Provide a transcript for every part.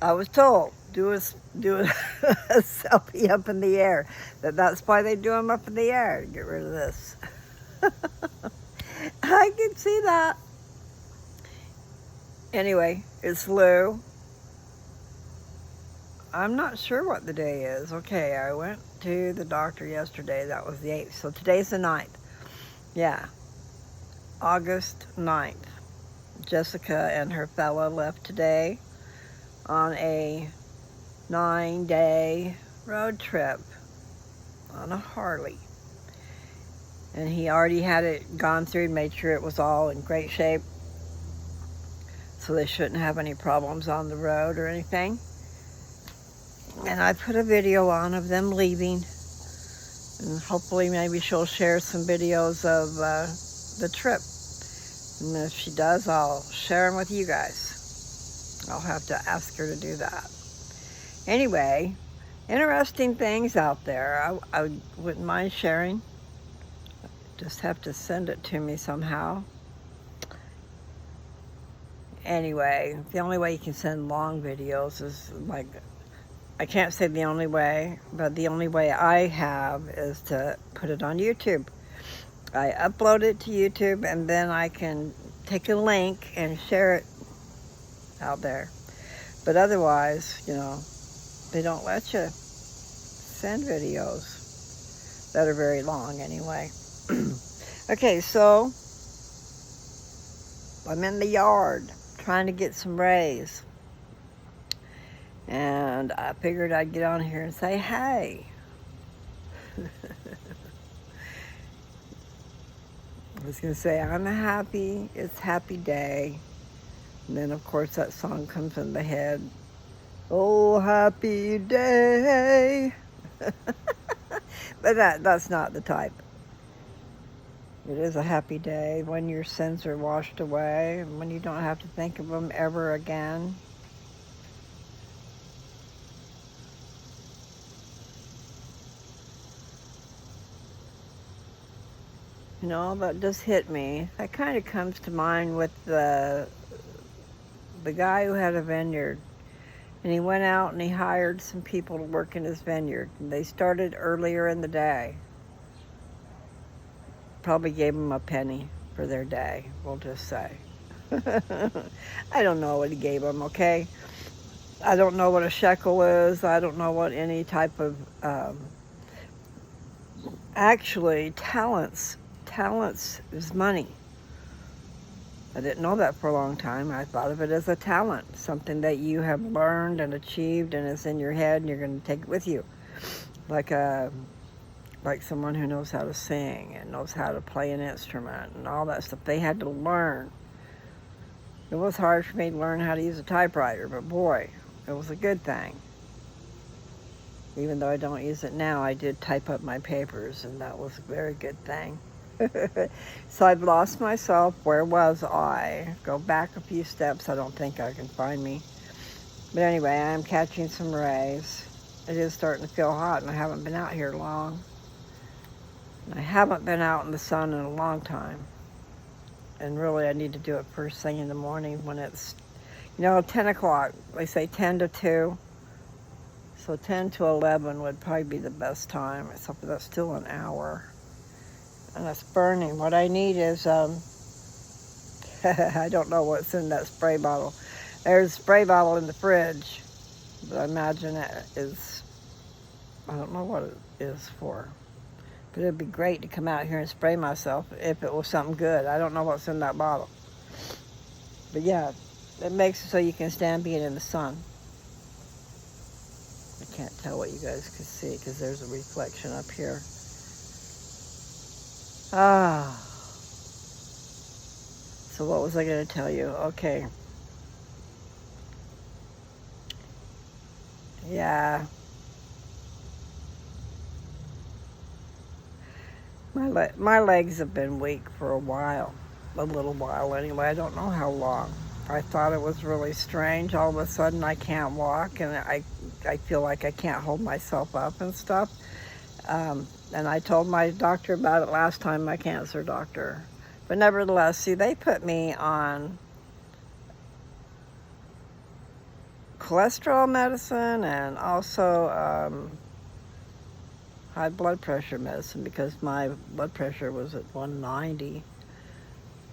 I was told, do a selfie up in the air. That's why they do them up in the air, to get rid of this. I can see that. Anyway, it's Lou. I'm not sure what the day is. Okay, I went to the doctor yesterday. That was the 8th. So today's the 9th. Yeah, August 9th. Jessica and her fella left today on a 9-day road trip on a Harley. And he already had it gone through and made sure it was all in great shape. So they shouldn't have any problems on the road or anything. And I put a video on of them leaving. And hopefully maybe she'll share some videos of the trip. And if she does, I'll share them with you guys. I'll have to ask her to do that. Anyway, interesting things out there. I wouldn't mind sharing. Just have to send it to me somehow. Anyway, the only way you can send long videos is like, I can't say the only way, but the only way I have is to put it on YouTube. I upload it to YouTube and then I can take a link and share it out there. But otherwise, they don't let you send videos that are very long anyway. Okay, so I'm in the yard trying to get some rays. And I figured I'd get on here and say, hey. I was going to say, it's happy day. And then, of course, that song comes in the head. Oh, happy day. But that's not the type. It is a happy day when your sins are washed away and when you don't have to think of them ever again. That just hit me. That kind of comes to mind with the guy who had a vineyard. And he went out and he hired some people to work in his vineyard. And they started earlier in the day. Probably gave them a penny for their day, we'll just say. I don't know what he gave them, okay? I don't know what a shekel is. I don't know what any type of... actually, talents is money. I didn't know that for a long time. I thought of it as a talent, something that you have learned and achieved and is in your head and you're going to take it with you. Like someone who knows how to sing and knows how to play an instrument and all that stuff. They had to learn. It was hard for me to learn how to use a typewriter, but boy, it was a good thing. Even though I don't use it now, I did type up my papers, and that was a very good thing. So I've lost myself. Where was I? Go back a few steps. I don't think I can find me. But anyway, I'm catching some rays. It is starting to feel hot, and I haven't been out here long. And I haven't been out in the sun in a long time. And really, I need to do it first thing in the morning when it's, 10 o'clock. They say 10 to 2. So 10 to 11 would probably be the best time, except for that's still an hour. And it's burning. What I need is, I don't know what's in that spray bottle. There's a spray bottle in the fridge, but I imagine it is, I don't know what it is for. But it'd be great to come out here and spray myself if it was something good. I don't know what's in that bottle. But yeah, it makes it so you can stand being in the sun. I can't tell what you guys can see because there's a reflection up here. So what was I going to tell you? Okay. Yeah. My legs have been weak for a little while anyway. I don't know how long. I thought it was really strange. All of a sudden I can't walk and I feel like I can't hold myself up and stuff. And I told my doctor about it last time, my cancer doctor. But nevertheless, see, they put me on cholesterol medicine and also high blood pressure medicine because my blood pressure was at 190.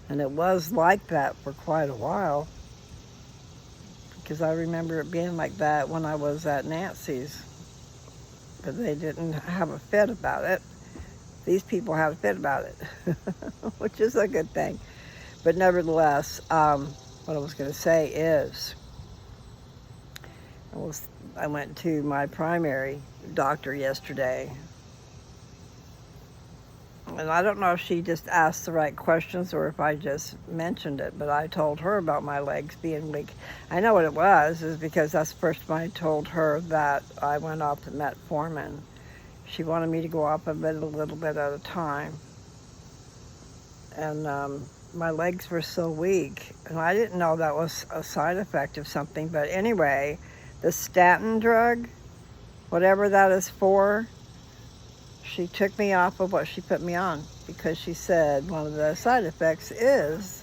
And it was like that for quite a while because I remember it being like that when I was at Nancy's. But they didn't have a fit about it. These people have a fit about it, which is a good thing. But nevertheless, what I was going to say is I went to my primary doctor yesterday. And I don't know if she just asked the right questions or if I just mentioned it, but I told her about my legs being weak. I know what it was, is because that's the first time I told her that I went off the metformin. She wanted me to go off of it a little bit at a time. And my legs were so weak. And I didn't know that was a side effect of something. But anyway, the statin drug, whatever that is for, she took me off of what she put me on because she said one of the side effects is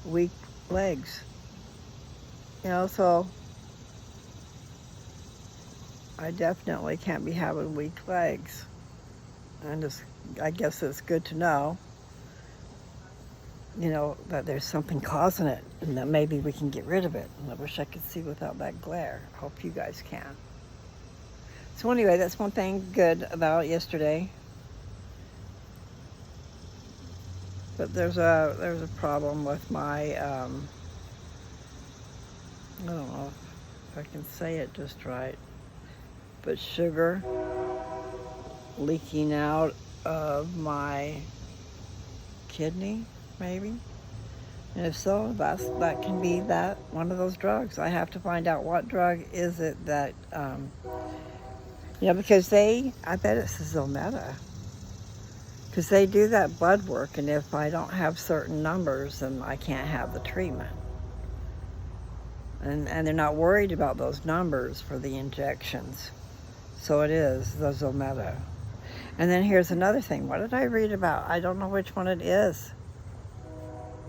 weak legs. So I definitely can't be having weak legs. And I guess it's good to know, that there's something causing it and that maybe we can get rid of it. And I wish I could see without that glare. I hope you guys can. So anyway, that's one thing good about yesterday. But there's a problem with my, I don't know if I can say it just right, but sugar leaking out of my kidney, maybe. And if so, that can be one of those drugs. I have to find out what drug is it that, because I bet it's the Zometa. Because they do that blood work, and if I don't have certain numbers, then I can't have the treatment. And they're not worried about those numbers for the injections. So it is the Zometa. And then here's another thing. What did I read about? I don't know which one it is.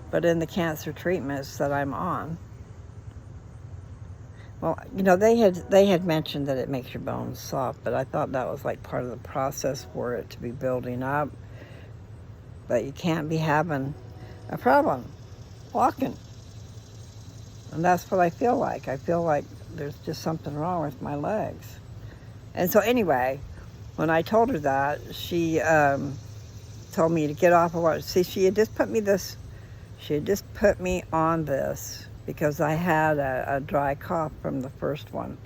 But in the cancer treatments that I'm on, well, they had mentioned that it makes your bones soft, but I thought that was like part of the process for it to be building up. But you can't be having a problem walking. And that's what I feel like. I feel like there's just something wrong with my legs. And so anyway, when I told her that, she told me to get off of what. See, she had just put me on this because I had a dry cough from the first one.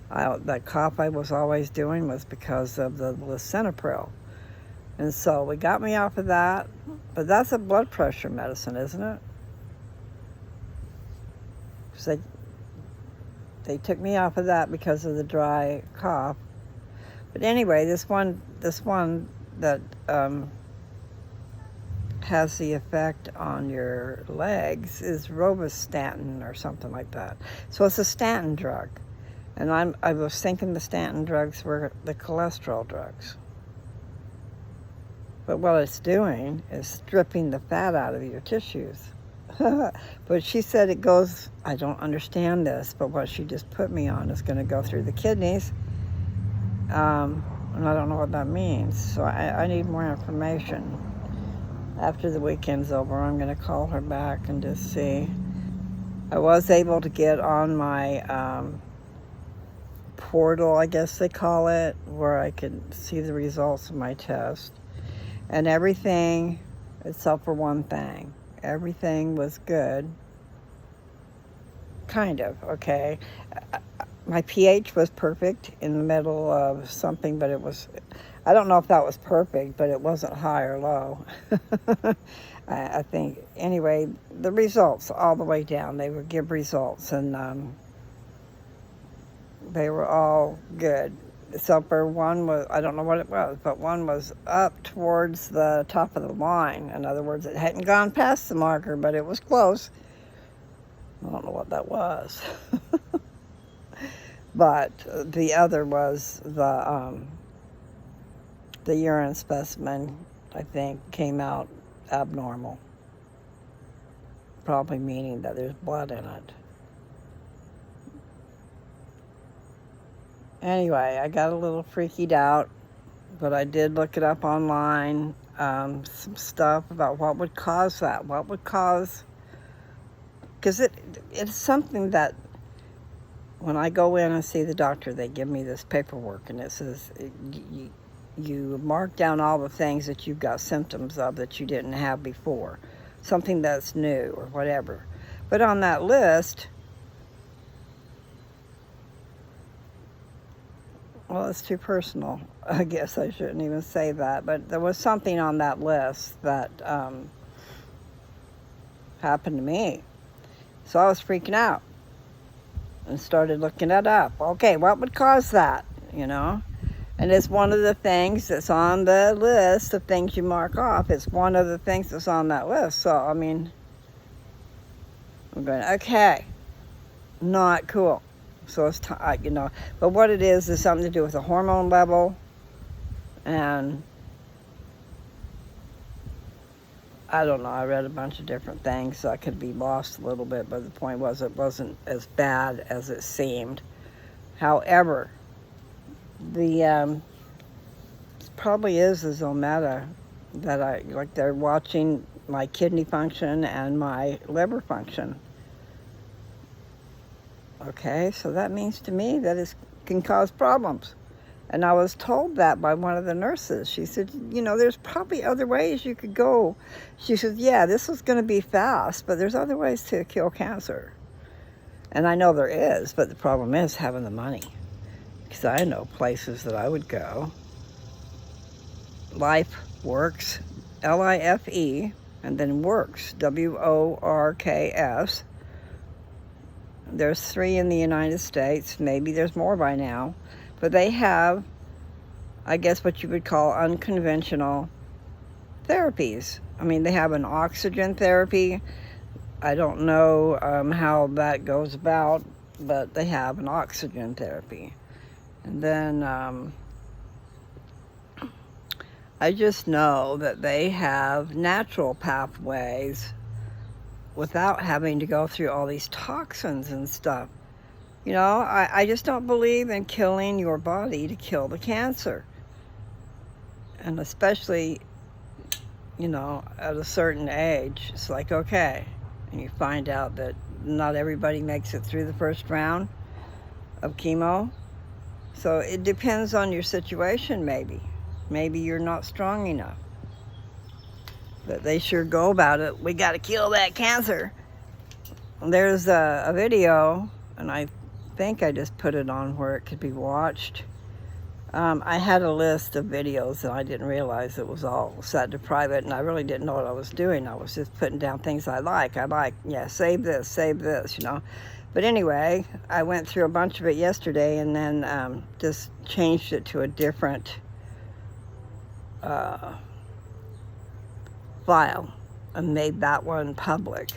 That cough I was always doing was because of the lisinopril. And so we got me off of that. But that's a blood pressure medicine, isn't it? Because they took me off of that because of the dry cough. But anyway, this one that has the effect on your legs is rovastatin or something like that. So it's a statin drug. And I was thinking the statin drugs were the cholesterol drugs. But what it's doing is stripping the fat out of your tissues. But she said it goes, I don't understand this, but what she just put me on is going to go through the kidneys. And I don't know what that means. So I need more information. After the weekend's over, I'm going to call her back and just see. I was able to get on my portal, I guess they call it, where I could see the results of my test. And everything, except for one thing, everything was good. Kind of, okay. My pH was perfect in the middle of something, but I don't know if that was perfect, but it wasn't high or low. I think, anyway, the results all the way down, they would give results, and they were all good. Except for one was, I don't know what it was, but one was up towards the top of the line. In other words, it hadn't gone past the marker, but it was close. I don't know what that was. But the other was the urine specimen, I think, came out abnormal. probably meaning that there's blood in it. Anyway, I got a little freaked out, but I did look it up online, some stuff about what would cause that. What would cause, because it's something that when I go in and see the doctor, they give me this paperwork, and it says you mark down all the things that you've got symptoms of that you didn't have before, something that's new or whatever. But on that list, well, it's too personal. I guess I shouldn't even say that, but there was something on that list that happened to me. So I was freaking out and started looking it up. Okay, what would cause that, you know? And it's one of the things that's on the list of things you mark off. It's one of the things that's on that list. So, I mean, I'm going, okay, not cool. So it's time, you know. But what it is something to do with the hormone level. And I don't know, I read a bunch of different things, so I could be lost a little bit, but the point was it wasn't as bad as it seemed. However, the probably is the Zometa that they're watching my kidney function and my liver function. Okay, so that means to me that it can cause problems. And I was told that by one of the nurses. She said, you know, there's probably other ways you could go. She said, yeah, this is going to be fast, but there's other ways to kill cancer. And I know there is, but the problem is having the money. Because I know places that I would go. Life Works, L-I-F-E, and then Works, W-O-R-K-S. There's 3 in the United States. Maybe there's more by now. But they have, I guess, what you would call unconventional therapies. I mean, they have an oxygen therapy. I don't know how that goes about, but they have an oxygen therapy. And then I just know that they have natural pathways without having to go through all these toxins and stuff. You know, I just don't believe in killing your body to kill the cancer. And especially, you know, at a certain age, it's like, okay. And you find out that not everybody makes it through the first round of chemo. So it depends on your situation, maybe. Maybe you're not strong enough. But they sure go about it. We got to kill that cancer. There's a video, and I think I just put it on where it could be watched. I had a list of videos, and I didn't realize it was all set to private, and I really didn't know what I was doing. I was just putting down things I like. Yeah, save this, you know. But anyway, I went through a bunch of it yesterday, and then just changed it to a different file and made that one public.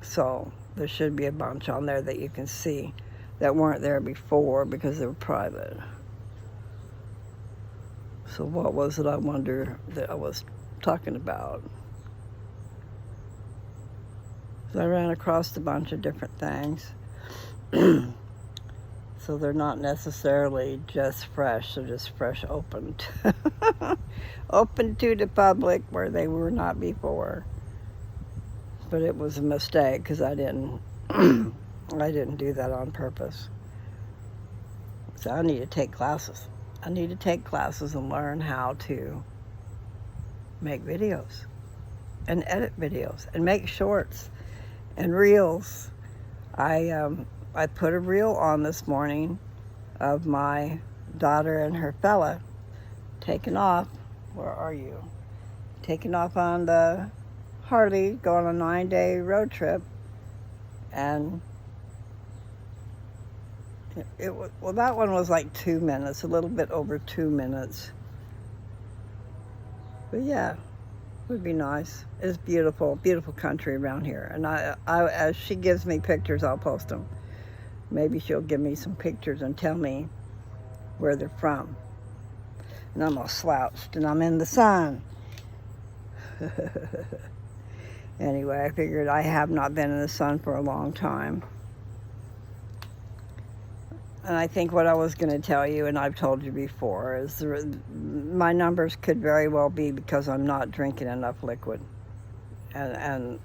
So there should be a bunch on there that you can see that weren't there before because they were private. So what was it, I wonder, that I was talking about? So I ran across a bunch of different things. So they're not necessarily just fresh, they're just fresh opened. Open to the public where they were not before. But it was a mistake because I didn't I didn't do that on purpose. So I need to take classes. I need to take classes and learn how to make videos and edit videos and make shorts and reels. I put a reel on this morning of my daughter and her fella taking off. Where are you? Taking off on the Harley, going on a 9-day road trip. And well, that one was like 2 minutes, a little bit over 2 minutes. But yeah, it would be nice. It's beautiful, beautiful country around here. And I as she gives me pictures, I'll post them. Maybe she'll give me some pictures and tell me where they're from. And I'm all slouched and I'm in the sun. Anyway, I figured I have not been in the sun for a long time. And I think what I was going to tell you, and I've told you before, is my numbers could very well be because I'm not drinking enough liquid. And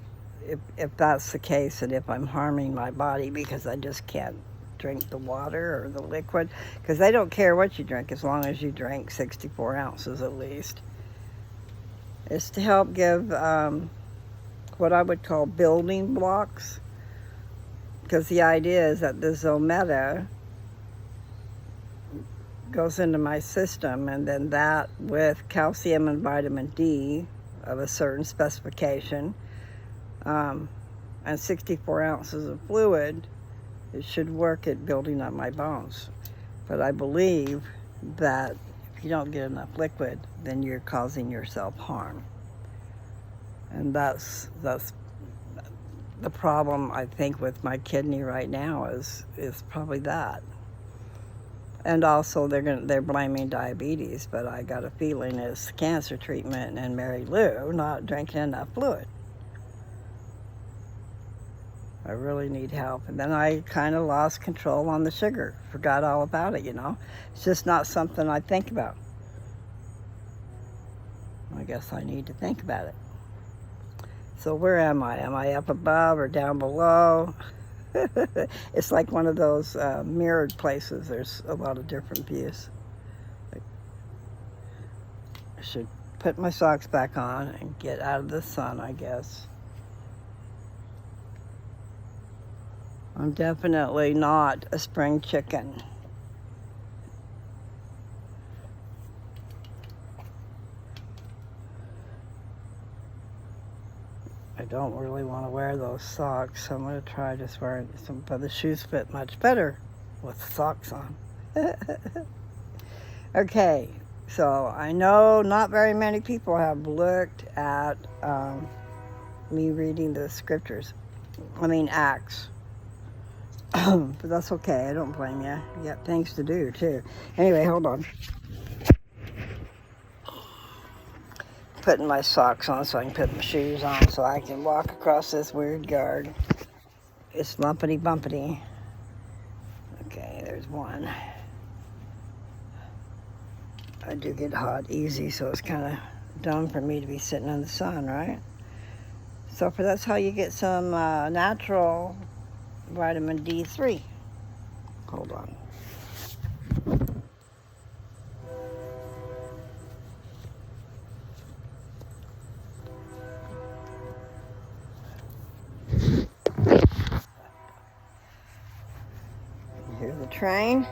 if that's the case, and if I'm harming my body because I just can't drink the water or the liquid, because they don't care what you drink as long as you drink 64 ounces at least. It's to help give what I would call building blocks, because the idea is that the Zometa goes into my system, and then that with calcium and vitamin D of a certain specification, and 64 ounces of fluid, it should work at building up my bones. But I believe that if you don't get enough liquid, then you're causing yourself harm. And that's the problem, I think, with my kidney right now is probably that. And also they're blaming diabetes, but I got a feeling it's cancer treatment and Mary Lou not drinking enough fluid. I really need help. And then I kind of lost control on the sugar. Forgot all about it, you know. It's just not something I think about. I guess I need to think about it. So where am I? Am I up above or down below? It's like one of those mirrored places. There's a lot of different views. I should put my socks back on and get out of the sun, I guess. I'm definitely not a spring chicken. I don't really want to wear those socks, so I'm going to try just wearing some, but the shoes fit much better with socks on. Okay, so I know not very many people have looked at me reading the scriptures. Acts. But that's okay, I don't blame you. You got things to do, too. Anyway, hold on. Putting my socks on so I can put my shoes on so I can walk across this weird yard. It's lumpity bumpity. Okay, there's one. I do get hot easy, so it's kind of dumb for me to be sitting in the sun, right? So that's how you get some natural vitamin D3. Hold on. Here's the train.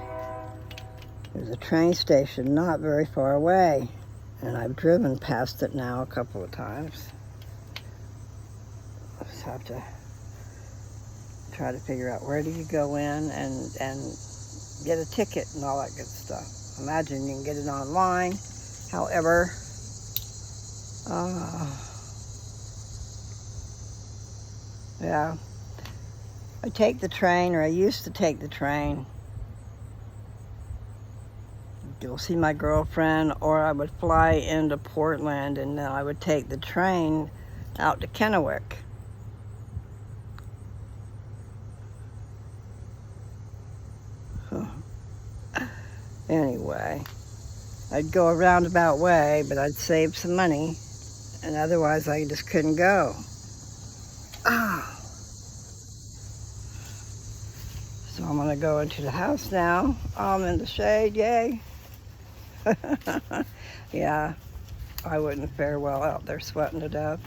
There's a train station not very far away, and I've driven past it now a couple of times. I just have to try to figure out where do you go in and get a ticket and all that good stuff. Imagine you can get it online. However, yeah, I take the train, or I used to take the train. You'll see my girlfriend, or I would fly into Portland, and then I would take the train out to Kennewick. Anyway, I'd go a roundabout way, but I'd save some money, and otherwise I just couldn't go. So I'm gonna go into the house now. I'm in the shade, yay. Yeah, I wouldn't fare well out there sweating to death.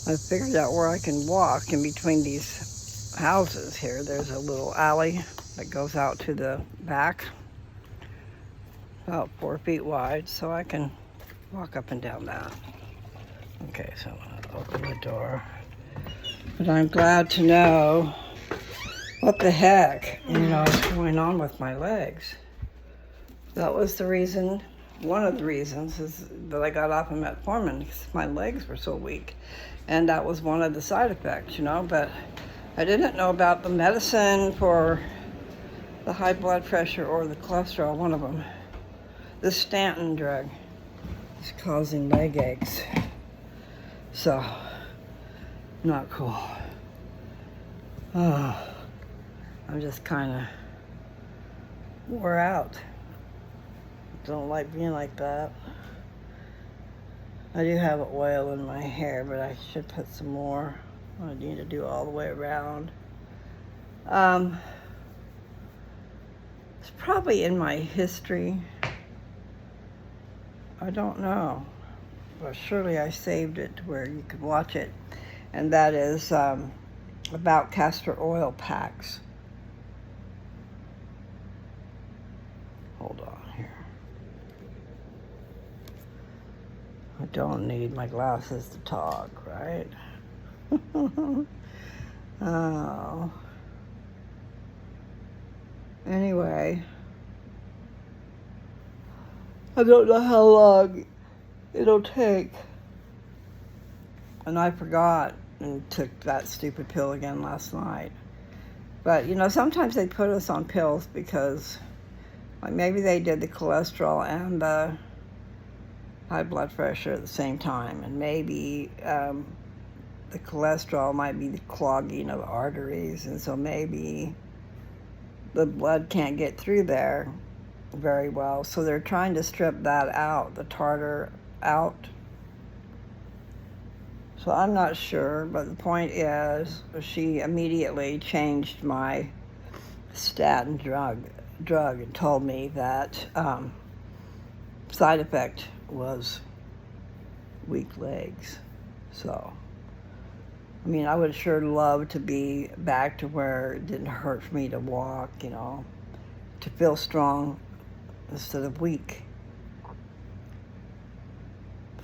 I figured out where I can walk in between these houses here. There's a little alley that goes out to the back, about 4 feet wide, so I can walk up and down that. Okay, so I'm gonna open the door. But I'm glad to know what the heck, is going on with my legs. That was the reason, one of the reasons is that I got off of metformin, because my legs were so weak. And that was one of the side effects, but I didn't know about the medicine for the high blood pressure or the cholesterol, one of them. The Stanton drug is causing leg aches. So, not cool. Oh, I'm just kind of wore out. Don't like being like that. I do have oil in my hair, but I should put some more. I need to do all the way around. It's probably in my history. I don't know. But surely I saved it to where you could watch it. And that is about castor oil packs. Hold on here. I don't need my glasses to talk, right? Oh. Anyway, I don't know how long it'll take. And I forgot and took that stupid pill again last night. But, sometimes they put us on pills because maybe they did the cholesterol and the high blood pressure at the same time. And maybe the cholesterol might be the clogging of arteries. And so maybe the blood can't get through there very well. So they're trying to strip that out, the tartar out. So I'm not sure, but the point is she immediately changed my statin drug and told me that side effect was weak legs. So, I would sure love to be back to where it didn't hurt for me to walk, to feel strong instead of weak.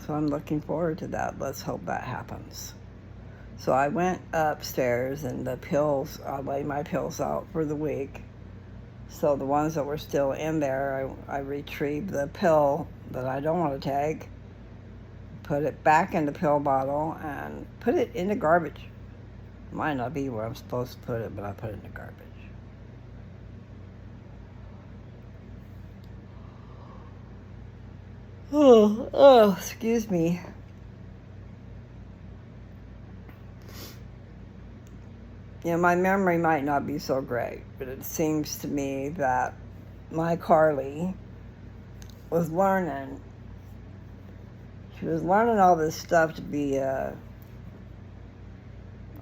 So I'm looking forward to that. Let's hope that happens. So I went upstairs and the pills, I laid my pills out for the week. So the ones that were still in there, I retrieved the pill that I don't want to take, put it back in the pill bottle, and put it in the garbage. Might not be where I'm supposed to put it, but I put it in the garbage. Oh, excuse me. My memory might not be so great, but it seems to me that my Carly was learning. She was learning all this stuff to be I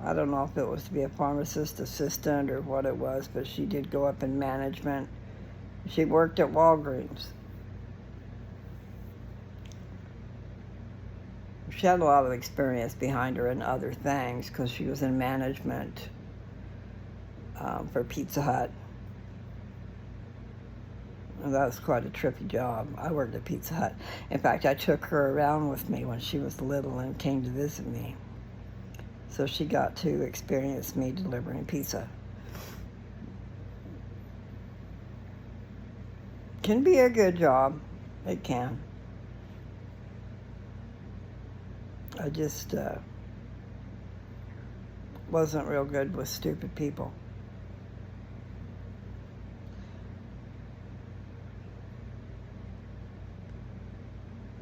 don't know if it was to be a pharmacist assistant or what it was, but she did go up in management. She worked at Walgreens. She had a lot of experience behind her in other things because she was in management for Pizza Hut. And that was quite a trippy job. I worked at Pizza Hut. In fact, I took her around with me when she was little and came to visit me. So she got to experience me delivering pizza. Can be a good job. It can. I just wasn't real good with stupid people.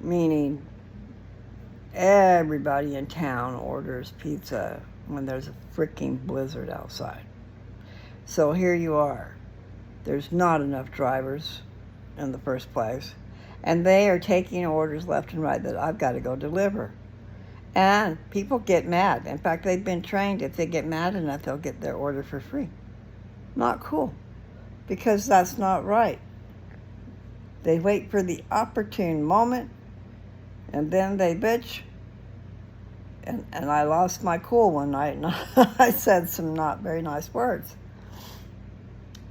Meaning, everybody in town orders pizza when there's a freaking blizzard outside. So here you are. There's not enough drivers in the first place. And they are taking orders left and right that I've got to go deliver. And people get mad. In fact, they've been trained if they get mad enough, they'll get their order for free. Not cool. Because that's not right. They wait for the opportune moment, and then they bitch. And I lost my cool one night, and I said some not very nice words.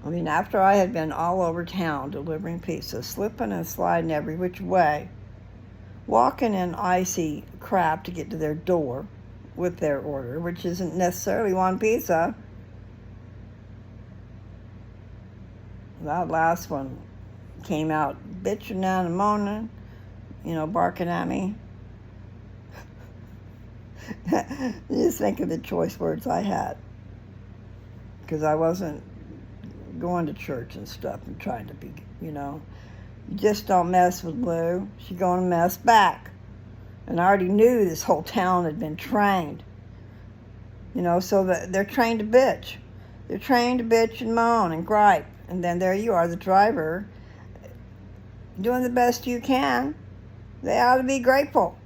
After I had been all over town delivering pizza, slipping and sliding every which way, walking in icy crap to get to their door with their order, which isn't necessarily one pizza. That last one came out bitching down and moaning, barking at me. Just think of the choice words I had. Because I wasn't going to church and stuff and trying to be, you know. You just don't mess with Lou. She's going to mess back. And I already knew this whole town had been trained. You know, so that they're trained to bitch. They're trained to bitch and moan and gripe. And then there you are, the driver, doing the best you can. They ought to be grateful.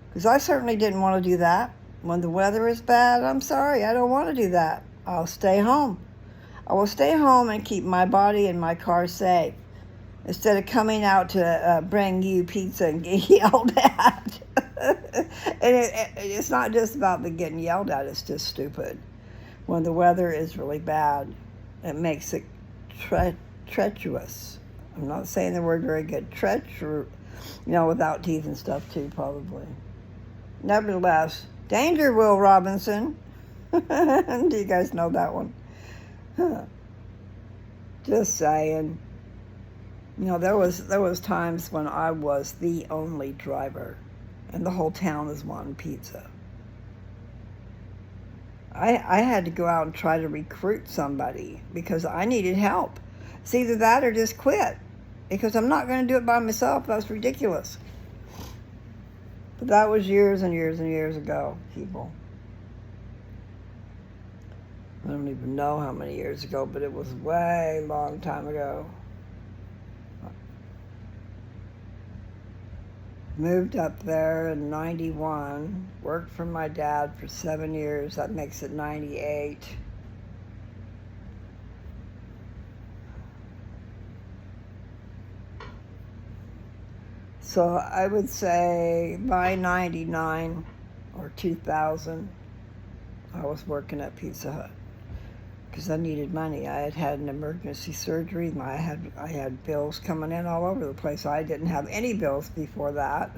Because I certainly didn't want to do that. When the weather is bad, I'm sorry, I don't want to do that. I'll stay home. I will stay home and keep my body and my car safe instead of coming out to bring you pizza and get yelled at. And it's not just about the getting yelled at, it's just stupid. When the weather is really bad, it makes it treacherous. I'm not saying the word very good. Treacherous, you know, without teeth and stuff too, probably. Nevertheless, danger, Will Robinson. Do you guys know that one? Just saying. You know, there was times when I was the only driver, and the whole town was wanting pizza. I had to go out and try to recruit somebody because I needed help. It's either that or just quit, because I'm not going to do it by myself. That's ridiculous. But that was years and years and years ago, people. I don't even know how many years ago, but it was way long time ago. Moved up there in 91, worked for my dad for 7 years. That makes it 98. So I would say by 99 or 2000, I was working at Pizza Hut because I needed money. I had had an emergency surgery. I had bills coming in all over the place. I didn't have any bills before that.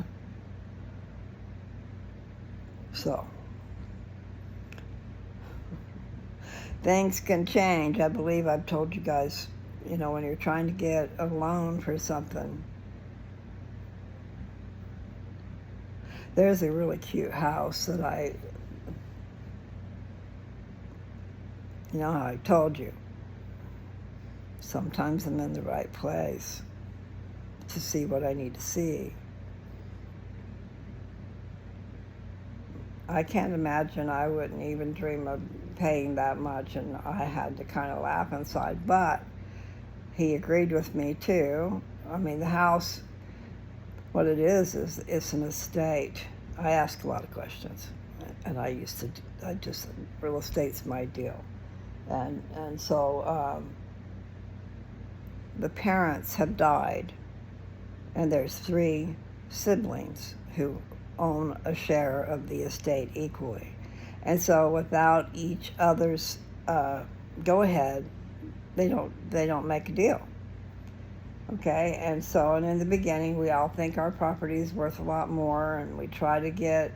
So things can change. I believe I've told you guys, you know, when you're trying to get a loan for something. There's a really cute house that you know how I told you, sometimes I'm in the right place to see what I need to see. I can't imagine, I wouldn't even dream of paying that much, and I had to kind of laugh inside, but he agreed with me too. I mean, the house, what it is it's an estate. I ask a lot of questions, and real estate's my deal. And so the parents have died, and there's 3 siblings who own a share of the estate equally. And so without each other's go ahead, they don't make a deal. Okay, and in the beginning, we all think our property is worth a lot more, and we try to get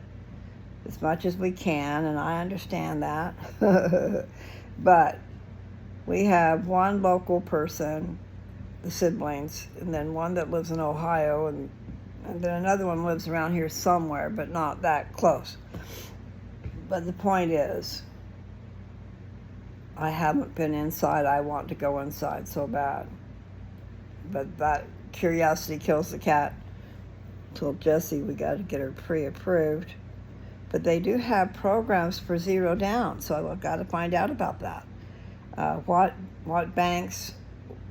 as much as we can, and I understand that. But we have one local person, the siblings, and then one that lives in Ohio, and then another one lives around here somewhere, but not that close. But the point is, I haven't been inside. I want to go inside so bad. But that curiosity kills the cat. Told Jessie we got to get her pre-approved. But they do have programs for zero down, so I've got to find out about that. What banks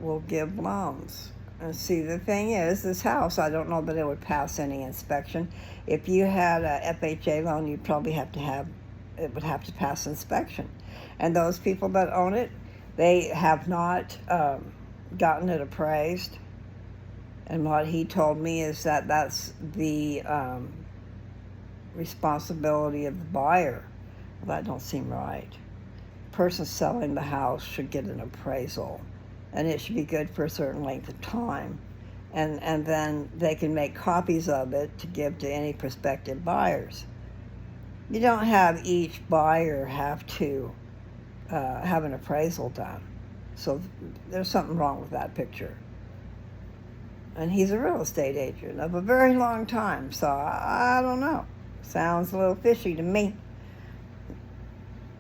will give loans? And see, the thing is, this house, I don't know that it would pass any inspection. If you had a FHA loan, you'd probably it would have to pass inspection. And those people that own it, they have not gotten it appraised. And what he told me is that that's the responsibility of the buyer. Well, that don't seem right. The person selling the house should get an appraisal, and it should be good for a certain length of time. And then they can make copies of it to give to any prospective buyers. You don't have each buyer have to have an appraisal done. So there's something wrong with that picture. And he's a real estate agent of a very long time, so I don't know. Sounds a little fishy to me.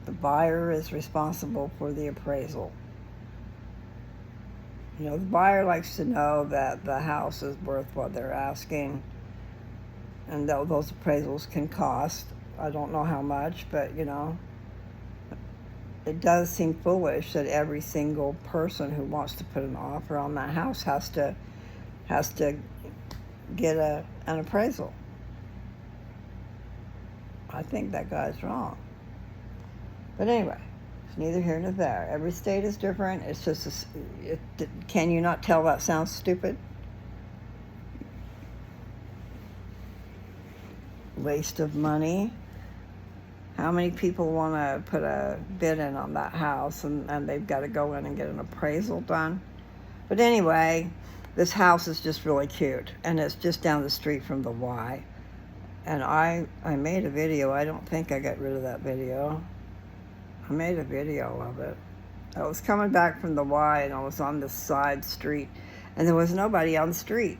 The buyer is responsible for the appraisal. You know, the buyer likes to know that the house is worth what they're asking, and those appraisals can cost. I don't know how much, but you know, it does seem foolish that every single person who wants to put an offer on that house has to get an appraisal. I think that guy's wrong. But anyway, it's neither here nor there. Every state is different. It's just, can you not tell that sounds stupid? Waste of money. How many people want to put a bid in on that house and they've got to go in and get an appraisal done? But anyway, this house is just really cute, and it's just down the street from the Y. And I made a video. I don't think I got rid of that video. I made a video of it. I was coming back from the Y, and I was on this side street, and there was nobody on the street.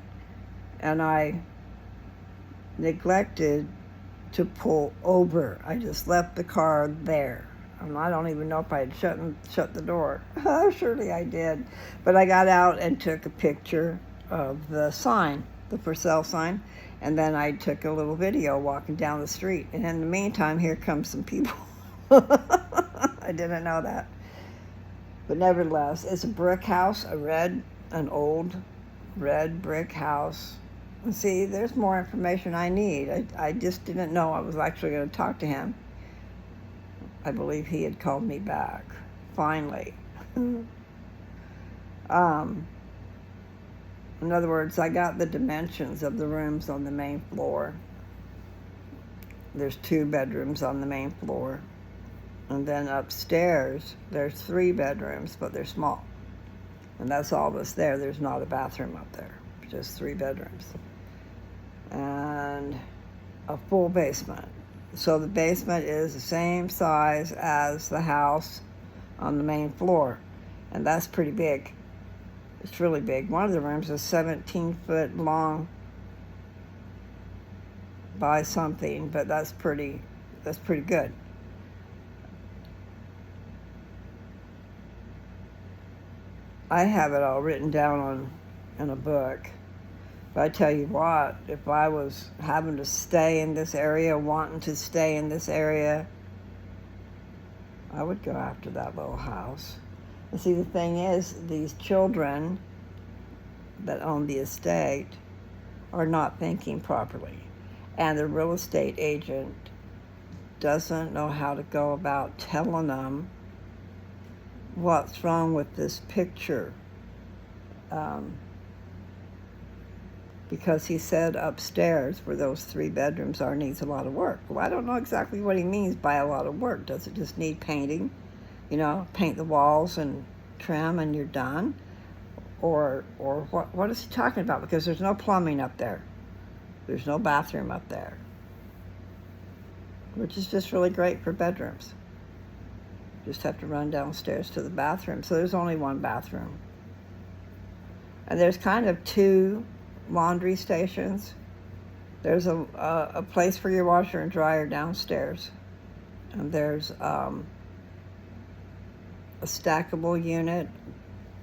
And I neglected to pull over. I just left the car there. And I don't even know if I had shut the door. Surely I did. But I got out and took a picture of the sign, the for sale sign, and then I took a little video walking down the street. And in the meantime, here come some people. I didn't know that. But nevertheless, it's a brick house, an old red brick house. See, there's more information I need. I just didn't know I was actually going to talk to him. I believe he had called me back, finally. In other words, I got the dimensions of the rooms on the main floor. There's 2 bedrooms on the main floor. And then upstairs, there's 3 bedrooms, but they're small. And that's all that's there. There's not a bathroom up there, just 3 bedrooms. And a full basement. So the basement is the same size as the house on the main floor. And that's pretty big. It's really big. One of the rooms is 17 foot long by something, but that's pretty good. I have it all written down in a book. But I tell you what, if I was having to stay in this area, wanting to stay in this area, I would go after that little house. And see, the thing is, these children that own the estate are not thinking properly. And the real estate agent doesn't know how to go about telling them what's wrong with this picture. Because he said upstairs, where those 3 bedrooms are, needs a lot of work. Well, I don't know exactly what he means by a lot of work. Does it just need painting? You know, paint the walls and trim and you're done? Or what is he talking about? Because there's no plumbing up there. There's no bathroom up there. Which is just really great for bedrooms. Just have to run downstairs to the bathroom. So there's only 1 bathroom. And there's kind of 2 laundry stations. There's a place for your washer and dryer downstairs. And there's a stackable unit.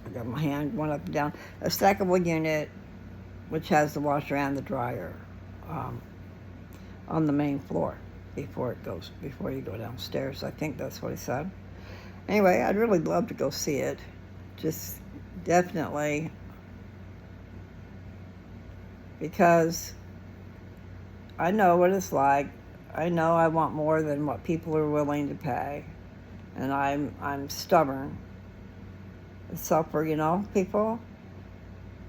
I got my hand one up and down. A stackable unit which has the washer and the dryer on the main floor before you go downstairs. I think that's what he said. Anyway, I'd really love to go see it. Just definitely, because I know what it's like. I know I want more than what people are willing to pay. And I'm stubborn. So for, people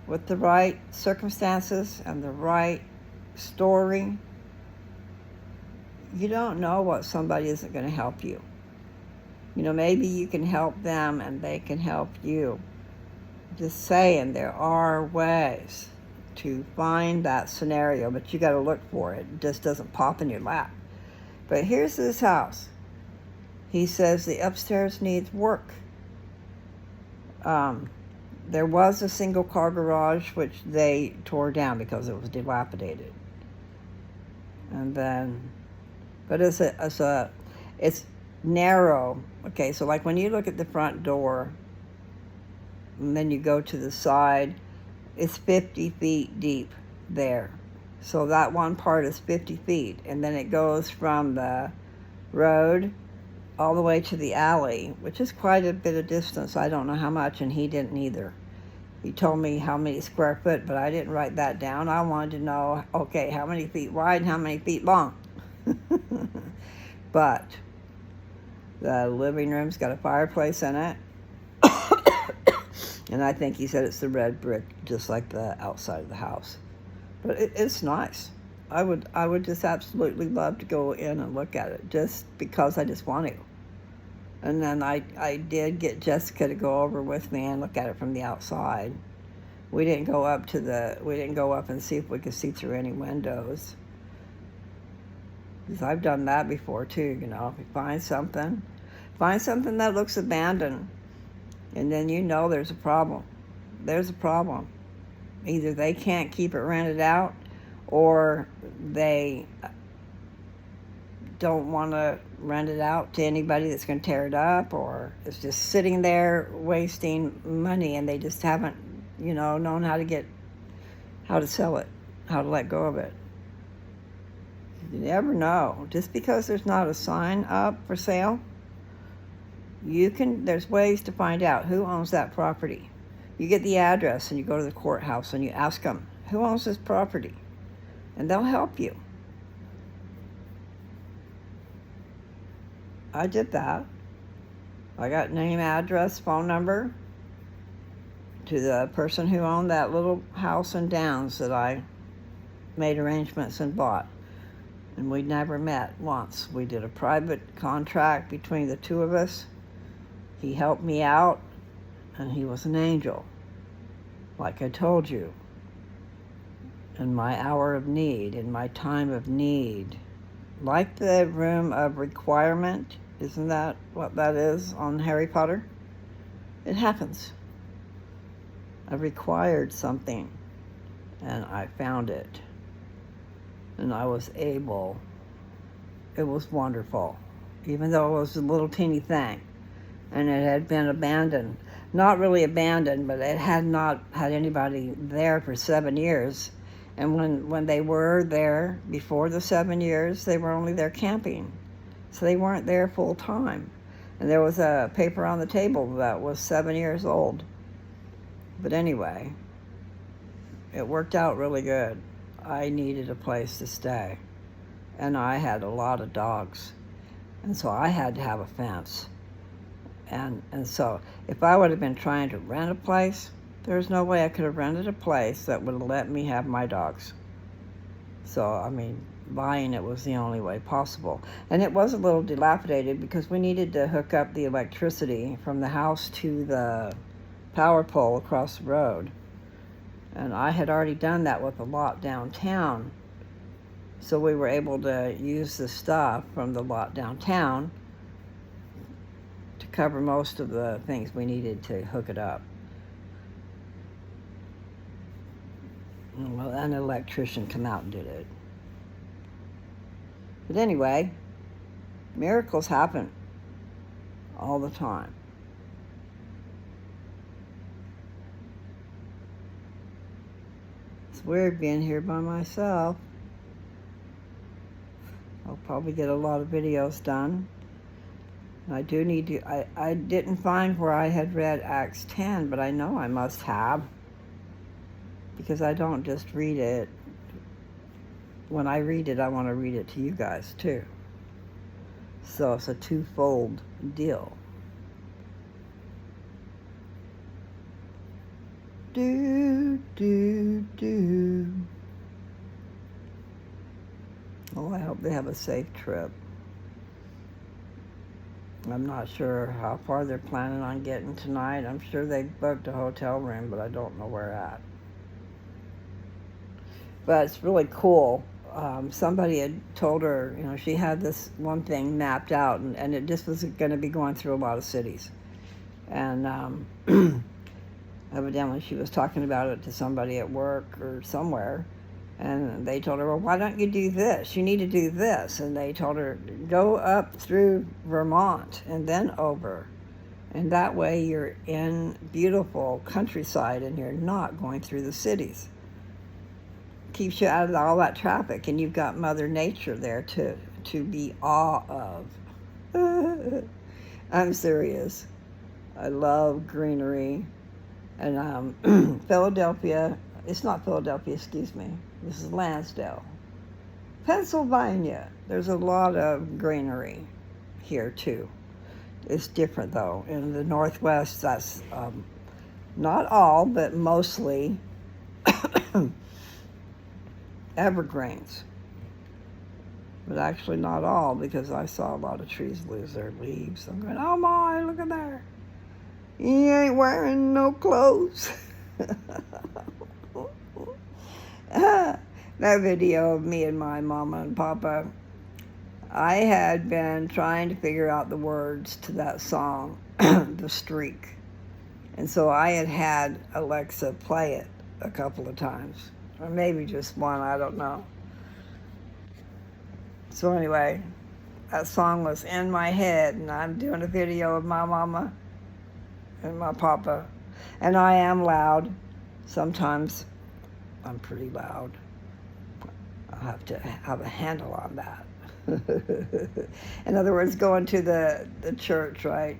with the right circumstances and the right story, you don't know what somebody isn't going to help you. Maybe you can help them and they can help you. Just saying, there are ways to find that scenario, but you got to look for it. It just doesn't pop in your lap. But here's this house. He says the upstairs needs work. There was a single car garage which they tore down because it was dilapidated. And then, but it's narrow. Okay, so like when you look at the front door, and then you go to the side. It's 50 feet deep there. So that one part is 50 feet, and then it goes from the road all the way to the alley, which is quite a bit of distance. I don't know how much, and he didn't either. He told me how many square foot, but I didn't write that down. I wanted to know, okay, how many feet wide and how many feet long. But the living room's got a fireplace in it. And I think he said it's the red brick, just like the outside of the house. But it's nice. I would just absolutely love to go in and look at it, just because I just want to. And then I did get Jessica to go over with me and look at it from the outside. We didn't go up and see if we could see through any windows. Because I've done that before too, you know. If you find something that looks abandoned, and then you know there's a problem. There's a problem. Either they can't keep it rented out, or they don't want to rent it out to anybody that's going to tear it up, or it's just sitting there wasting money, and they just haven't, you know, known how to sell it, how to let go of it. You never know. Just because there's not a sign up for sale, there's ways to find out who owns that property. You get the address and you go to the courthouse and you ask them, who owns this property? And they'll help you. I did that. I got name, address, phone number to the person who owned that little house in Downs that I made arrangements and bought. And we never met once. We did a private contract between the two of us. He helped me out, and he was an angel. Like I told you, in my hour of need, in my time of need. Like the room of requirement, isn't that what that is on Harry Potter? It happens. I required something, and I found it. And I was able. It was wonderful, even though it was a little teeny thing. And it had been abandoned. Not really abandoned, but it had not had anybody there for 7 years. And when they were there before the 7 years, they were only there camping. So they weren't there full time. And there was a paper on the table that was 7 years old. But anyway, it worked out really good. I needed a place to stay. And I had a lot of dogs. And so I had to have a fence. And so if I would have been trying to rent a place, there's no way I could have rented a place that would have let me have my dogs. So, I mean, buying it was the only way possible. And it was a little dilapidated because we needed to hook up the electricity from the house to the power pole across the road. And I had already done that with a lot downtown. So we were able to use the stuff from the lot downtown to cover most of the things we needed to hook it up. Well, an electrician came out and did it. But anyway, miracles happen all the time. It's weird being here by myself. I'll probably get a lot of videos done. I do need to, I didn't find where I had read Acts 10, but I know I must have, because I don't just read it. When I read it, I want to read it to you guys too. So it's a twofold deal. Do. Oh, I hope they have a safe trip. I'm not sure how far they're planning on getting tonight. I'm sure they booked a hotel room, but I don't know where at. But it's really cool. Somebody had told her, you know, she had this one thing mapped out, and it just was going to be going through a lot of cities. And evidently she was talking about it to somebody at work or somewhere. And they told her, well, why don't you do this? You need to do this. And they told her, go up through Vermont and then over. And that way you're in beautiful countryside and you're not going through the cities. Keeps you out of all that traffic, and you've got Mother Nature there to be awe of. I'm serious. I love greenery. And Philadelphia, it's not Philadelphia, excuse me. This is Lansdale. Pennsylvania, there's a lot of greenery here too. It's different though. In the Northwest, that's not all, but mostly evergreens. But actually not all, because I saw a lot of trees lose their leaves. I'm going, oh my, look at there. He ain't wearing no clothes. That video of me and my mama and papa, I had been trying to figure out the words to that song, The Streak. And so I had Alexa play it a couple of times, or maybe just one, I don't know. So anyway, that song was in my head, and I'm doing a video of my mama and my papa. And I am loud. Sometimes I'm pretty loud. I'll have to have a handle on that. In other words, going to the church, right?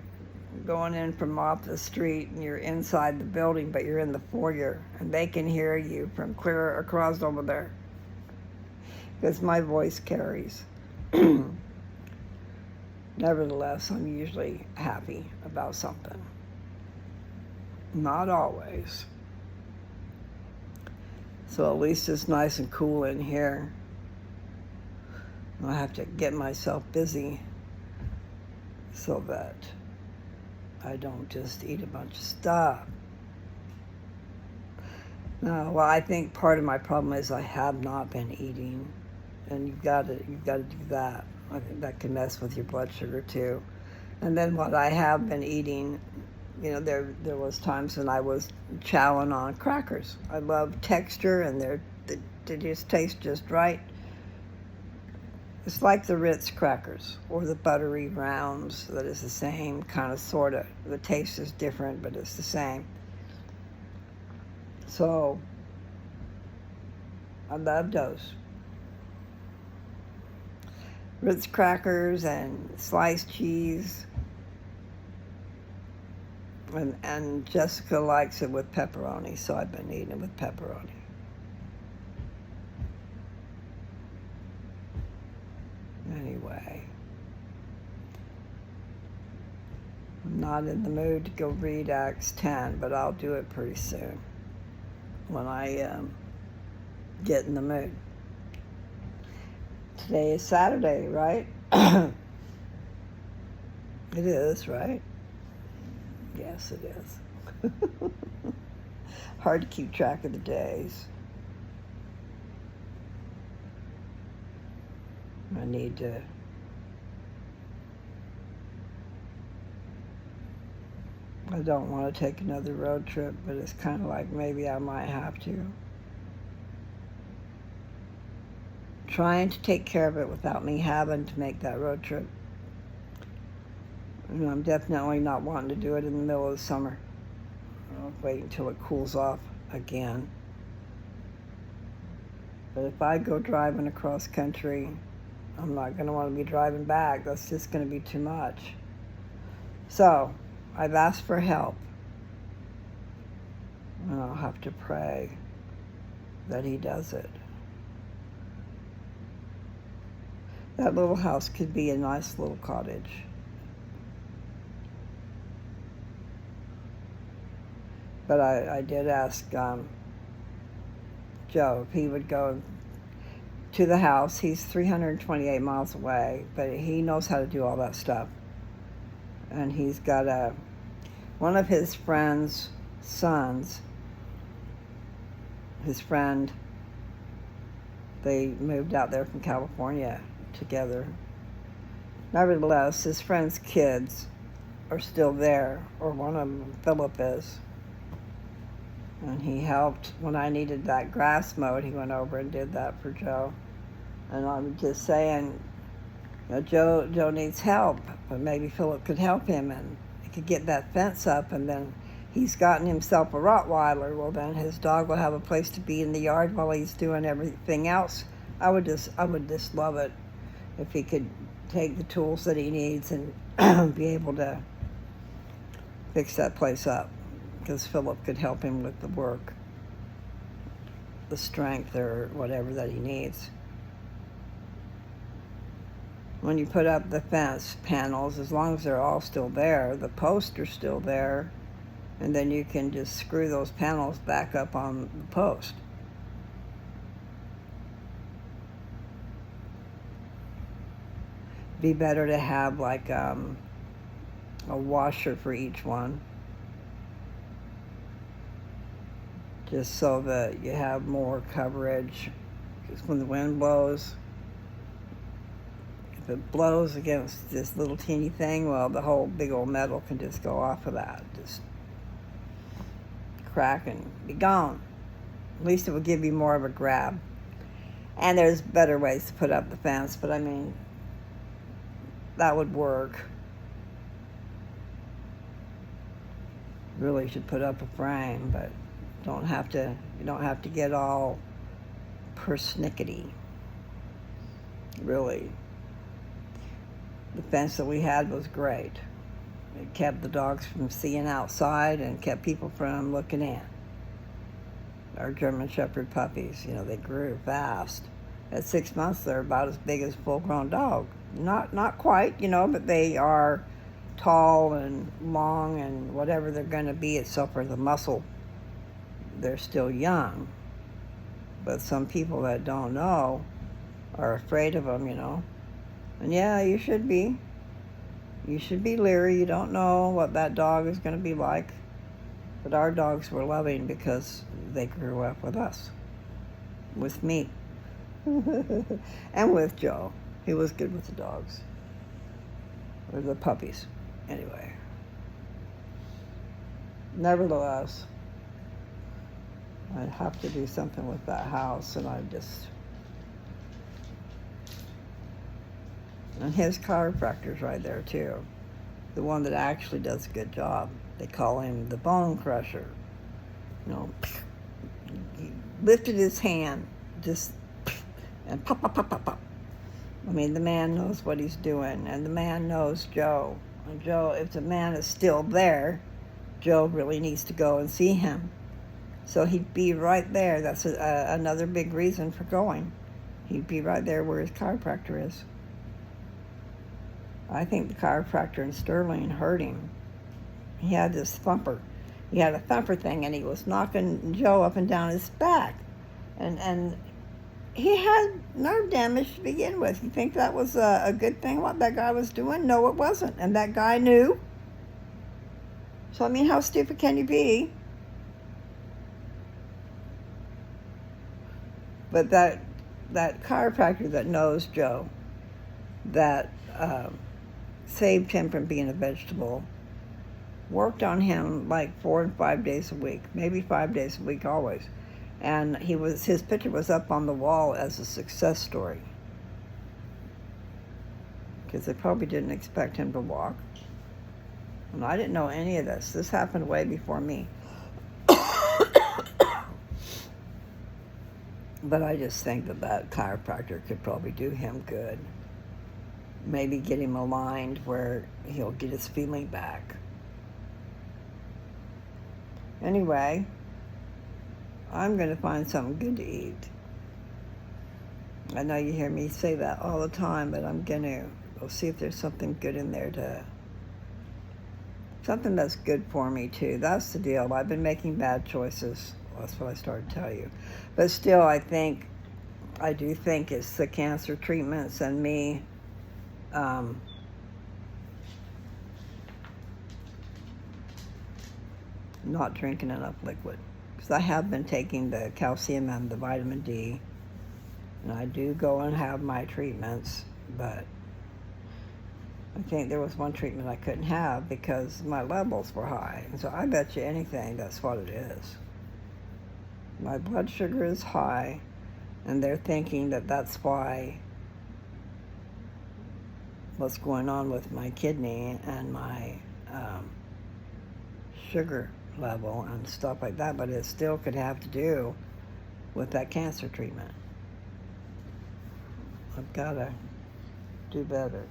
Going in from off the street, and you're inside the building, but you're in the foyer, and they can hear you from clear across over there, because my voice carries. Nevertheless, I'm usually happy about something. Not always. So at least it's nice and cool in here. I have to get myself busy so that I don't just eat a bunch of stuff. No, well, I think part of my problem is I have not been eating, and you've got to do that. I think that can mess with your blood sugar too. And then what I have been eating, you know, there was times when I was chowing on crackers. I love texture, and they just taste just right. It's like the Ritz crackers or the buttery rounds, that is the same kind of sort of. The taste is different, but it's the same. So I love those. Ritz crackers and sliced cheese. And Jessica likes it with pepperoni, so I've been eating it with pepperoni. Anyway, I'm not in the mood to go read Acts 10, but I'll do it pretty soon when I get in the mood. Today is Saturday, right? It is, right? Yes, it is. Hard to keep track of the days. I need to I don't want to take another road trip, but it's kind of like maybe I might have to. Trying to take care of it without me having to make that road trip. And I'm definitely not wanting to do it in the middle of the summer. I'll wait until it cools off again. But if I go driving across country, I'm not going to want to be driving back. That's just going to be too much. So, I've asked for help. And I'll have to pray that he does it. That little house could be a nice little cottage. But I did ask Joe if he would go to the house. He's 328 miles away, but he knows how to do all that stuff. And he's got one of his friend's sons, his friend, they moved out there from California together. Nevertheless, his friend's kids are still there, or one of them, Philip, is. And he helped when I needed that grass mowed. He went over and did that for Joe. And I'm just saying, you know, Joe needs help, but maybe Philip could help him. And could get that fence up, and then he's gotten himself a Rottweiler. Well, then his dog will have a place to be in the yard while he's doing everything else. I would just love it if he could take the tools that he needs and be able to fix that place up, because Philip could help him with the work, the strength or whatever that he needs. When you put up the fence panels, as long as they're all still there, the posts are still there, and then you can just screw those panels back up on the post. Be better to have like a washer for each one, just so that you have more coverage, because when the wind blows, if it blows against this little teeny thing, well, the whole big old metal can just go off of that, just crack and be gone. At least it will give you more of a grab. And there's better ways to put up the fence, but I mean, that would work. Really should put up a frame, but you don't have to get all persnickety. Really. The fence that we had was great. It kept the dogs from seeing outside and kept people from looking in. Our German Shepherd puppies, they grew fast. At 6 months, they're about as big as a full-grown dog. Not quite, but they are tall and long and whatever they're going to be, except for the muscle. They're still young. But some people that don't know are afraid of them, And yeah, you should be. You should be leery. You don't know what that dog is going to be like. But our dogs were loving because they grew up with us. With me. And with Joe. He was good with the dogs. Or the puppies. Anyway. Nevertheless, I'd have to do something with that house, and and his chiropractor's right there too. The one that actually does a good job. They call him the bone crusher. He lifted his hand, just, and pop, pop, pop, pop, pop. I mean, the man knows what he's doing, and the man knows Joe. And Joe, if the man is still there, Joe really needs to go and see him. So he'd be right there. That's another big reason for going. He'd be right there where his chiropractor is. I think the chiropractor in Sterling hurt him. He had this thumper. He had a thumper thing, and he was knocking Joe up and down his back. And he had nerve damage to begin with. You think that was a good thing, what that guy was doing? No, it wasn't. And that guy knew. So, I mean, how stupid can you be? But that chiropractor that knows Joe, that saved him from being a vegetable, worked on him like 4 and 5 days a week, maybe 5 days a week always. And his picture was up on the wall as a success story. Because they probably didn't expect him to walk. And I didn't know any of this. This happened way before me. But I just think that chiropractor could probably do him good. Maybe get him aligned where he'll get his feeling back. Anyway, I'm going to find something good to eat. I know you hear me say that all the time, but I'm going to go see if there's something good in there something that's good for me too. That's the deal. I've been making bad choices. That's what I started to tell you. But still, I do think it's the cancer treatments and me not drinking enough liquid. Because I have been taking the calcium and the vitamin D, and I do go and have my treatments, but I think there was one treatment I couldn't have because my levels were high. And so I bet you anything that's what it is. My blood sugar is high, and they're thinking that that's why what's going on with my kidney and my sugar level and stuff like that, but it still could have to do with that cancer treatment. I've got to do better.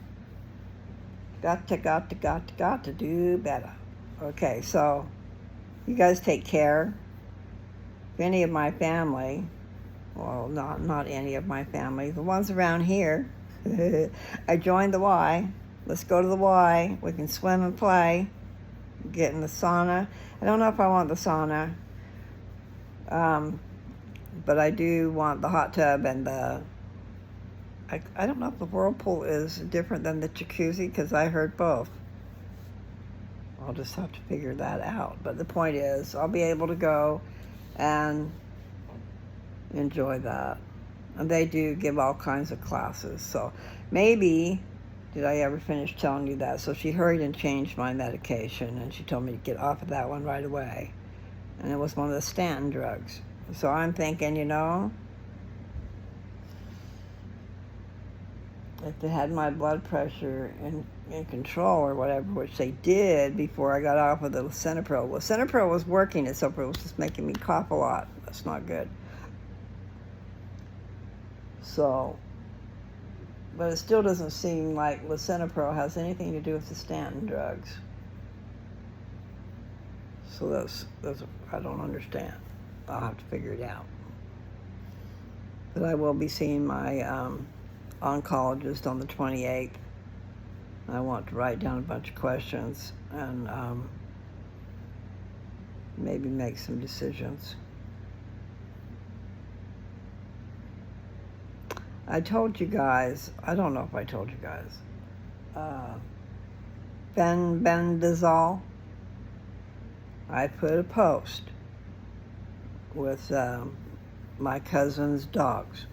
Got to do better. Okay, so you guys take care. If any of my family, well, not any of my family, the ones around here, I joined the Y. Let's go to the Y. We can swim and play. Get in the sauna. I don't know if I want the sauna, but I do want the hot tub and the... I don't know if the whirlpool is different than the jacuzzi, because I heard both. I'll just have to figure that out. But the point is, I'll be able to go and enjoy that. And they do give all kinds of classes. So maybe, did I ever finish telling you that? So she hurried and changed my medication, and she told me to get off of that one right away. And it was one of the statin drugs. So I'm thinking, if they had my blood pressure in control or whatever, which they did before I got off of the lisinopril. Lisinopril was working, except it was just making me cough a lot. That's not good. So, but it still doesn't seem like lisinopril has anything to do with the statin drugs. So that's I don't understand. I'll have to figure it out. But I will be seeing my oncologist on the 28th. I want to write down a bunch of questions and maybe make some decisions. I told you guys, I don't know if I told you guys, bendazole. I put a post with my cousin's dogs.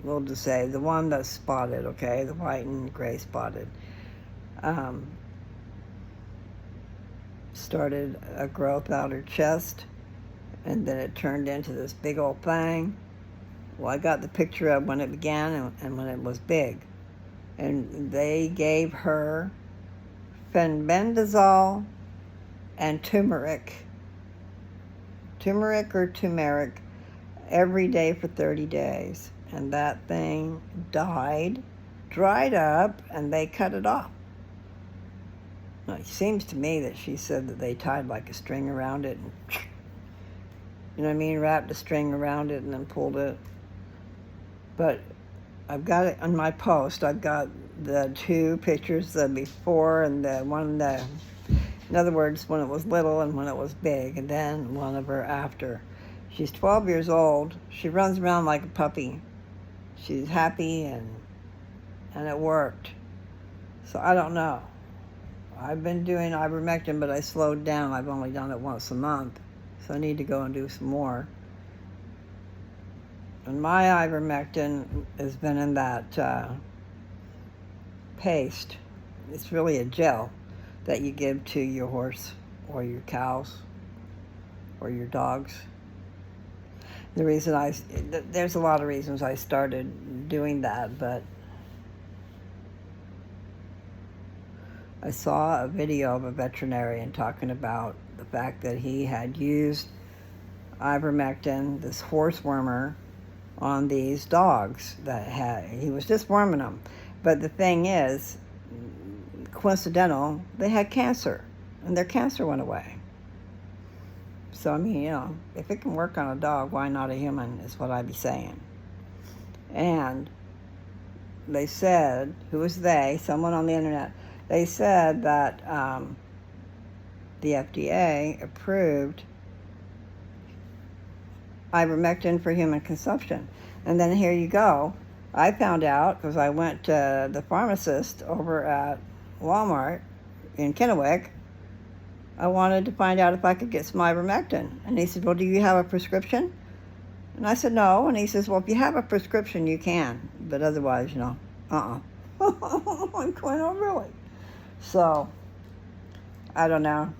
We'll just say the one that's spotted, okay, the white and gray spotted, started a growth out her chest, and then it turned into this big old thing. Well, I got the picture of when it began and when it was big, and they gave her fenbendazole and turmeric or turmeric every day for 30 days, and that thing dried up, and they cut it off. Now, it seems to me that she said that they tied like a string around it, and, you know what I mean, wrapped a string around it and then pulled it. But I've got it on my post. I've got the two pictures, the before and the one that, in other words, when it was little and when it was big, and then one of her after. She's 12 years old. She runs around like a puppy. She's happy, and it worked. So I don't know. I've been doing ivermectin, but I slowed down. I've only done it once a month. So I need to go and do some more. And my ivermectin has been in that paste. It's really a gel that you give to your horse or your cows or your dogs. The reason there's a lot of reasons I started doing that, but I saw a video of a veterinarian talking about the fact that he had used ivermectin, this horse wormer, on these dogs he was just worming them. But the thing is, coincidental, they had cancer, and their cancer went away. So, I mean, if it can work on a dog, why not a human, is what I'd be saying. And they said, who was they? Someone on the internet. They said that the FDA approved ivermectin for human consumption. And then here you go. I found out because I went to the pharmacist over at Walmart in Kennewick. I wanted to find out if I could get some ivermectin. And he said, well, do you have a prescription? And I said, no. And he says, well, if you have a prescription, you can. But otherwise, I'm going, oh, really? So, I don't know.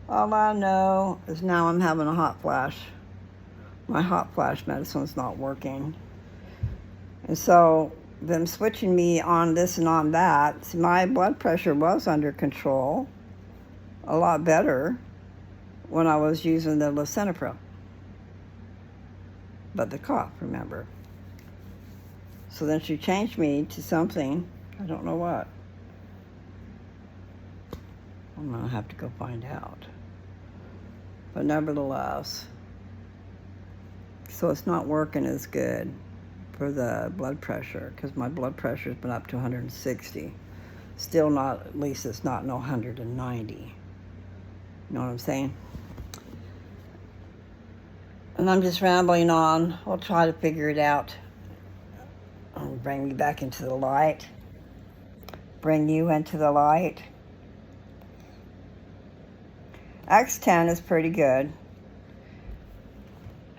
All I know is now I'm having a hot flash. My hot flash medicine's not working. And so, them switching me on this and on that, see, my blood pressure was under control. a lot better when I was using the lisinopril. But the cough, remember. So then she changed me to something, I don't know what. I'm going to have to go find out. But nevertheless, so it's not working as good for the blood pressure, because my blood pressure's been up to 160. Still not, at least it's not 190. You know what I'm saying? And I'm just rambling on. I'll try to figure it out. Bring me back into the light. Bring you into the light. Acts 10 is pretty good.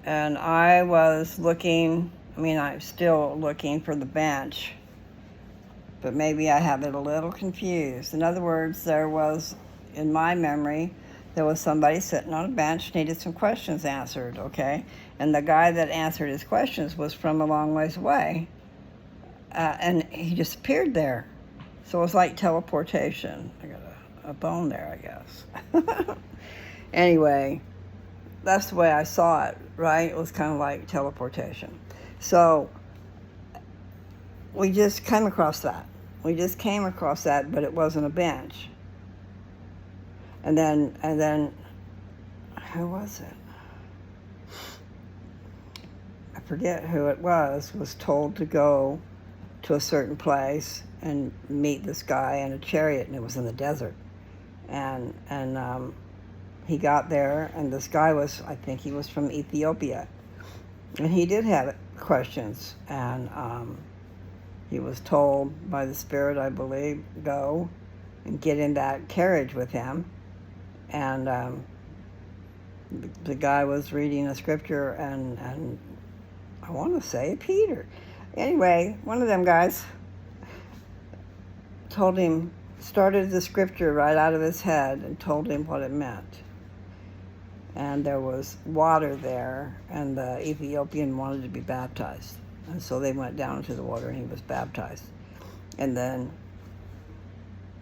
And I was looking, I'm still looking for the bench. But maybe I have it a little confused. In other words, there was, in my memory, there was somebody sitting on a bench, needed some questions answered, okay? And the guy that answered his questions was from a long ways away. And he just appeared there. So it was like teleportation. I got a bone there, I guess. Anyway, that's the way I saw it, right? It was kind of like teleportation. So we just came across that. But it wasn't a bench. And then, who was it? I forget who it was told to go to a certain place and meet this guy in a chariot, and it was in the desert. And he got there, and this guy was, I think he was from Ethiopia. And he did have questions, and he was told by the Spirit, I believe, go and get in that carriage with him. And the guy was reading a scripture, and I want to say Peter. Anyway, one of them guys told him, started the scripture right out of his head and told him what it meant. And there was water there, and the Ethiopian wanted to be baptized. And so they went down into the water, and he was baptized. And then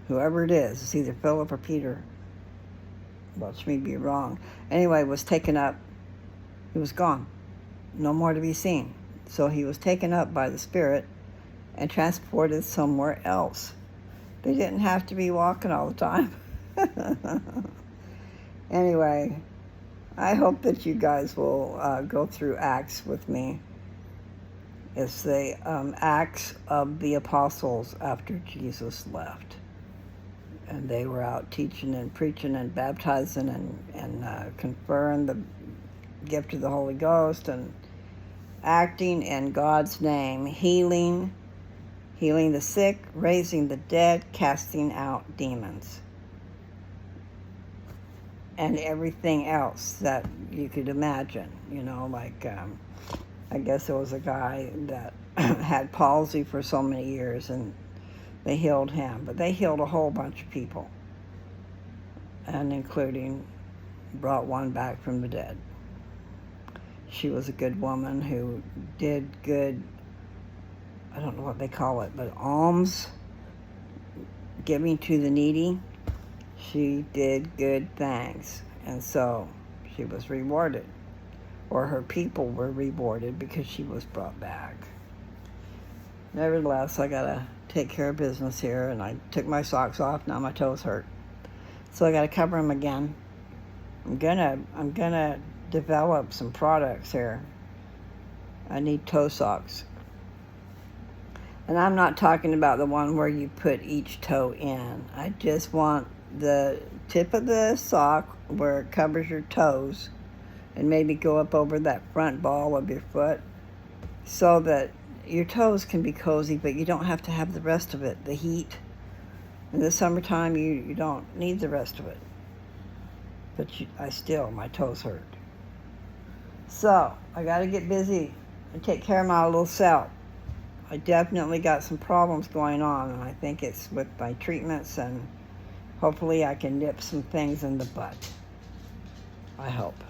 whoever it is, it's either Philip or Peter, watch me be wrong, anyway, was taken up. He was gone. No more to be seen. So he was taken up by the Spirit and transported somewhere else. They didn't have to be walking all the time. Anyway, I hope that you guys will go through Acts with me. It's the Acts of the Apostles after Jesus left. And they were out teaching and preaching and baptizing and conferring the gift of the Holy Ghost and acting in God's name, healing the sick, raising the dead, casting out demons, and everything else that you could imagine. Like I guess there was a guy that had palsy for so many years, and they healed him, but they healed a whole bunch of people, and including brought one back from the dead. She was a good woman who did good, I don't know what they call it, but alms, giving to the needy. She did good things, and so she was rewarded, or her people were rewarded, because she was brought back. Nevertheless, I gotta take care of business here, and I took my socks off. Now my toes hurt, so I gotta cover them again. I'm gonna develop some products here. I need toe socks, and I'm not talking about the one where you put each toe in. I just want the tip of the sock where it covers your toes, and maybe go up over that front ball of your foot, so that your toes can be cozy, but you don't have to have the rest of it, the heat. In the summertime, you don't need the rest of it. But my toes hurt. So, I got to get busy and take care of my little self. I definitely got some problems going on, and I think it's with my treatments, and hopefully I can nip some things in the bud. I hope.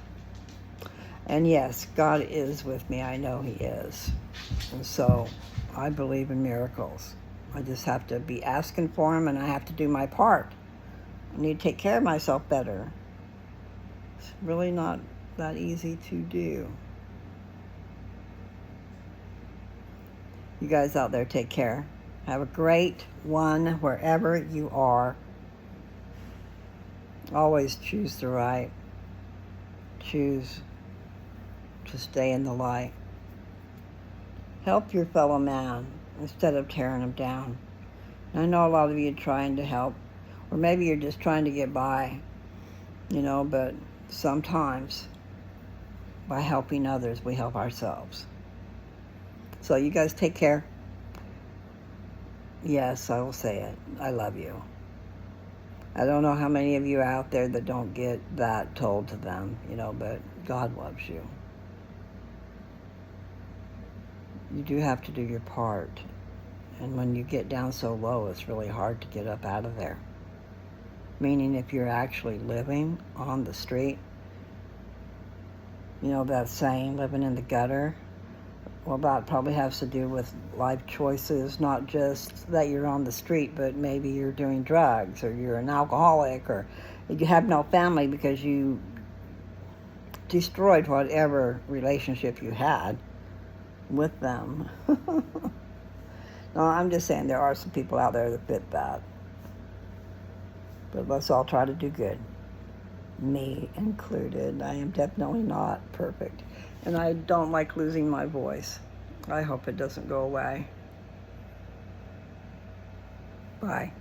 And yes, God is with me. I know He is. And so I believe in miracles. I just have to be asking for them, and I have to do my part. I need to take care of myself better. It's really not that easy to do. You guys out there, take care. Have a great one wherever you are. Always choose the right. Choose to stay in the light. Help your fellow man instead of tearing him down. I know a lot of you are trying to help, or maybe you're just trying to get by, but sometimes by helping others, we help ourselves. So you guys take care. Yes, I will say it. I love you. I don't know how many of you out there that don't get that told to them, but God loves you. You do have to do your part. And when you get down so low, it's really hard to get up out of there. Meaning if you're actually living on the street, that saying, living in the gutter, well, that probably has to do with life choices, not just that you're on the street, but maybe you're doing drugs, or you're an alcoholic, or you have no family because you destroyed whatever relationship you had with them. No, I'm just saying there are some people out there that fit that. But let's all try to do good. Me included. I am definitely not perfect. And I don't like losing my voice. I hope it doesn't go away. Bye.